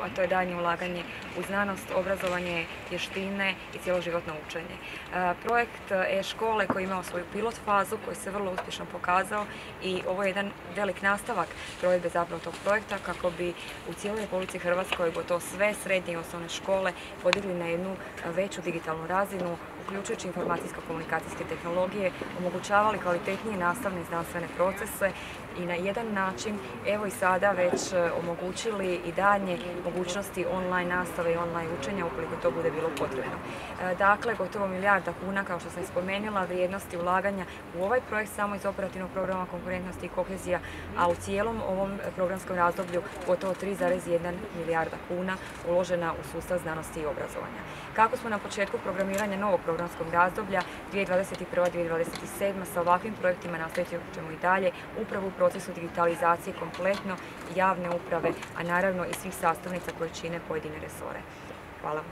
a to je daljnje ulaganje u znanost, obrazovanje, vještine i cjeloživotno učenje. Projekt e-škole koji je imao svoju pilot fazu, koji se vrlo uspješno pokazao i ovo je jedan velik nastavak provedbe zapravo tog projekta kako bi u cijeloj Republici Hrvatskoj gotovo sve srednje i osnovne škole podigli na jednu veću digitalnu razinu, uključujući informacijsko-komunikacijske tehnologije, omogućavali kvalitetnije nastavne i znanstvene procese i na jedan način evo i sada već omogućili i daljnje mogućnosti online nastave i online učenja ukoliko to bude bilo potrebno. Dakle, gotovo milijarda kuna, kao što sam spomenula, vrijednosti ulaganja u ovaj projekt samo iz operativnog programa konkurentnosti i kohezija, a u cijelom ovom programskom razdoblju gotovo 3,1 milijarda kuna uložena u sustav znanosti i obrazovanja. Kako smo na početku programiranja novog programskog razdoblja 2021-2027 sa ovakvim projektima nastavit ćemo i dalje upravo u procesu digitalizacije kompletno javne uprave, a naravno i svih sastavnica koje čine pojedine resore. Hvala.